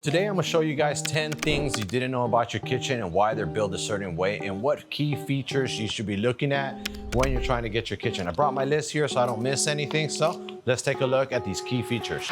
Today I'm gonna show you guys 10 things you didn't know about your kitchen and why they're built a certain way and what key features you should be looking at when you're trying to get your kitchen. I brought my list here so I don't miss anything, so let's take a look at these key features.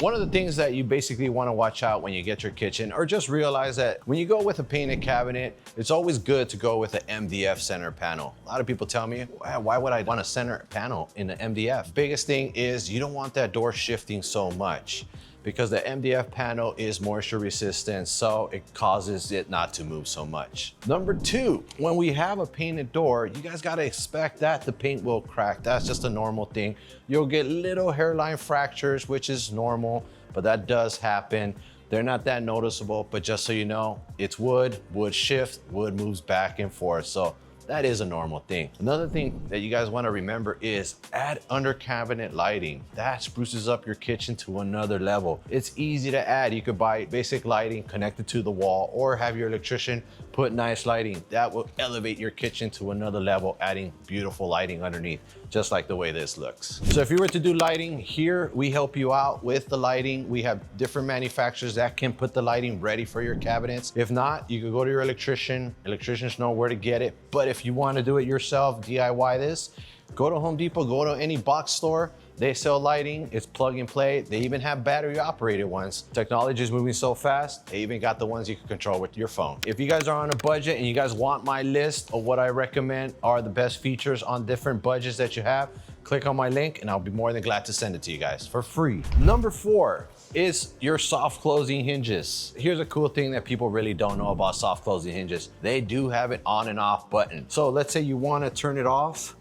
One of the things that you basically want to watch out when you get your kitchen, or just realize that when you go with a painted cabinet, it's always good to go with an MDF center panel. A lot of people tell me, why would I want a center panel in the MDF? Biggest thing is you don't want that door shifting so much, because the MDF panel is moisture resistant, so it causes it not to move so much. Number two, when we have a painted door, you guys gotta expect that the paint will crack. That's just a normal thing. You'll get little hairline fractures, which is normal, but that does happen. They're not that noticeable, but just so you know, it's wood, wood shifts, wood moves back and forth. So that is a normal thing. Another thing that you guys want to remember is add under cabinet lighting. That spruces up your kitchen to another level. It's easy to add. You could buy basic lighting connected to the wall or have your electrician put nice lighting. That will elevate your kitchen to another level, adding beautiful lighting underneath, just like the way this looks. So if you were to do lighting here, we help you out with the lighting. We have different manufacturers that can put the lighting ready for your cabinets. If not, you can go to your electrician. Electricians know where to get it. But if you want to do it yourself, DIY this, go to Home Depot, go to any box store. They sell lighting, it's plug and play. They even have battery operated ones. Technology is moving so fast, they even got the ones you can control with your phone. If you guys are on a budget and you guys want my list of what I recommend are the best features on different budgets that you have, click on my link and I'll be more than glad to send it to you guys for free. Number 4 is your soft closing hinges. Here's a cool thing that people really don't know about soft closing hinges. They do have an on and off button. So let's say you want to turn it off.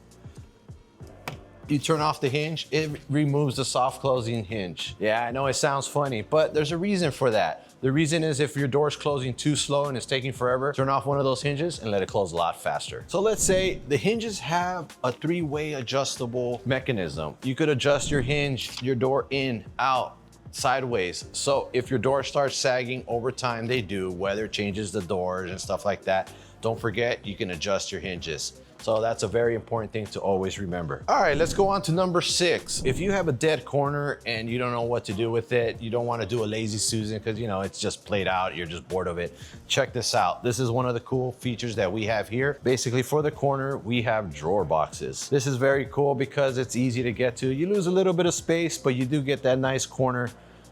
You turn off the hinge, it removes the soft closing hinge. Yeah, I know it sounds funny, but there's a reason for that. The reason is if your door's closing too slow and it's taking forever, turn off one of those hinges and let it close a lot faster. So let's say the hinges have a 3-way adjustable mechanism. You could adjust your hinge, your door in, out, sideways. So if your door starts sagging over time, they do, weather changes the doors and stuff like that. Don't forget, you can adjust your hinges. So that's a very important thing to always remember. All right, let's go on to number 6. If you have a dead corner and you don't know what to do with it, you don't want to do a lazy Susan because you know it's just played out, you're just bored of it. Check this out. This is one of the cool features that we have here. Basically for the corner, we have drawer boxes. This is very cool because it's easy to get to. You lose a little bit of space, but you do get that nice corner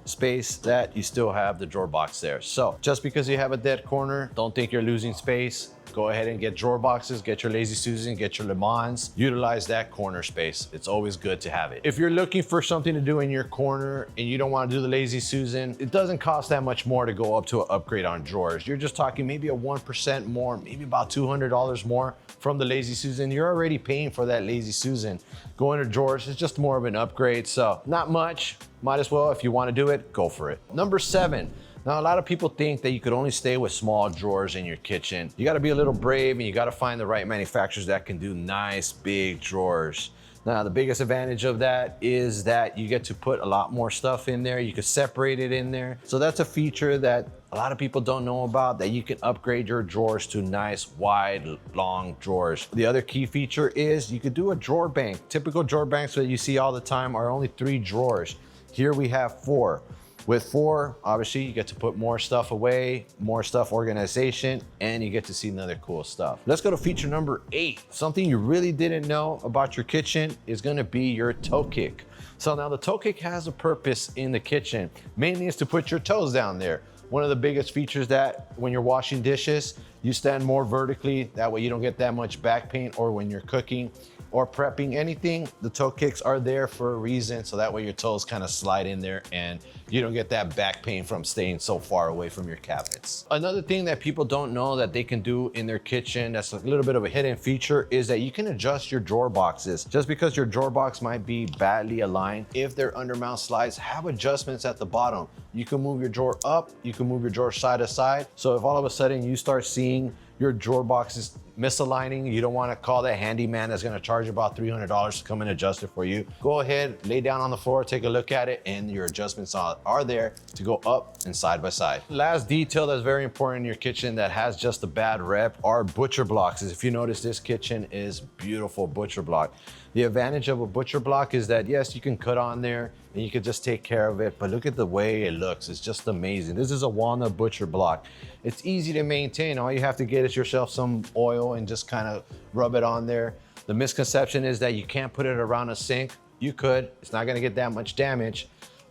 space that you still have the drawer box there. So just because you have a dead corner, don't think you're losing space. Go ahead and get drawer boxes, get your Lazy Susan, get your Le Mans, utilize that corner space. It's always good to have it. If you're looking for something to do in your corner and you don't want to do the Lazy Susan, it doesn't cost that much more to go up to an upgrade on drawers. You're just talking maybe a 1% more, maybe about $200 more from the Lazy Susan. You're already paying for that Lazy Susan. Going to drawers is just more of an upgrade, so not much. Might as well, if you want to do it, go for it. Number 7. Now, a lot of people think that you could only stay with small drawers in your kitchen. You gotta be a little brave and you gotta find the right manufacturers that can do nice big drawers. Now, the biggest advantage of that is that you get to put a lot more stuff in there. You can separate it in there. So that's a feature that a lot of people don't know about, that you can upgrade your drawers to nice, wide, long drawers. The other key feature is you could do a drawer bank. Typical drawer banks that you see all the time are only 3 drawers. Here we have 4. With 4, obviously, you get to put more stuff away, more stuff organization, and you get to see another cool stuff. Let's go to feature number 8. Something you really didn't know about your kitchen is gonna be your toe kick. So now the toe kick has a purpose in the kitchen. Mainly is to put your toes down there. One of the biggest features that when you're washing dishes, you stand more vertically. That way you don't get that much back pain, or when you're cooking or prepping anything, the toe kicks are there for a reason. So that way your toes kind of slide in there and you don't get that back pain from staying so far away from your cabinets. Another thing that people don't know that they can do in their kitchen, that's a little bit of a hidden feature, is that you can adjust your drawer boxes. Just because your drawer box might be badly aligned, if they're undermount slides, have adjustments at the bottom. You can move your drawer up, you can move your drawer side to side. So if all of a sudden you start seeing your drawer boxes misaligning, you don't want to call that handyman that's going to charge you about $300 to come and adjust it for you. Go ahead, lay down on the floor, take a look at it, and your adjustments are there to go up and side by side. Last detail that's very important in your kitchen that has just a bad rep are butcher blocks. If you notice, this kitchen is beautiful butcher block. The advantage of a butcher block is that yes, you can cut on there and you can just take care of it, but look at the way it looks. It's just amazing. This is a walnut butcher block. It's easy to maintain. All you have to get is yourself some oil and just kind of rub it on there. The misconception is that you can't put it around a sink. You could, it's not gonna get that much damage,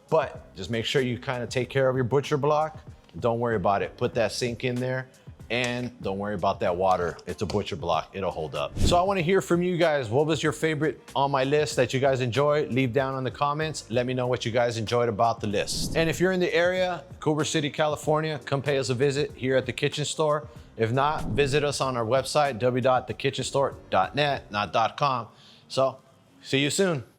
but just make sure you kind of take care of your butcher block. Don't worry about it. Put that sink in there and don't worry about that water. It's a butcher block, it'll hold up. So I wanna hear from you guys. What was your favorite on my list that you guys enjoyed? Leave down in the comments. Let me know what you guys enjoyed about the list. And if you're in the area, Culver City, California, come pay us a visit here at the Kitchen Store. If not, visit us on our website, www.thekitchenstore.net, not .com. So, see you soon.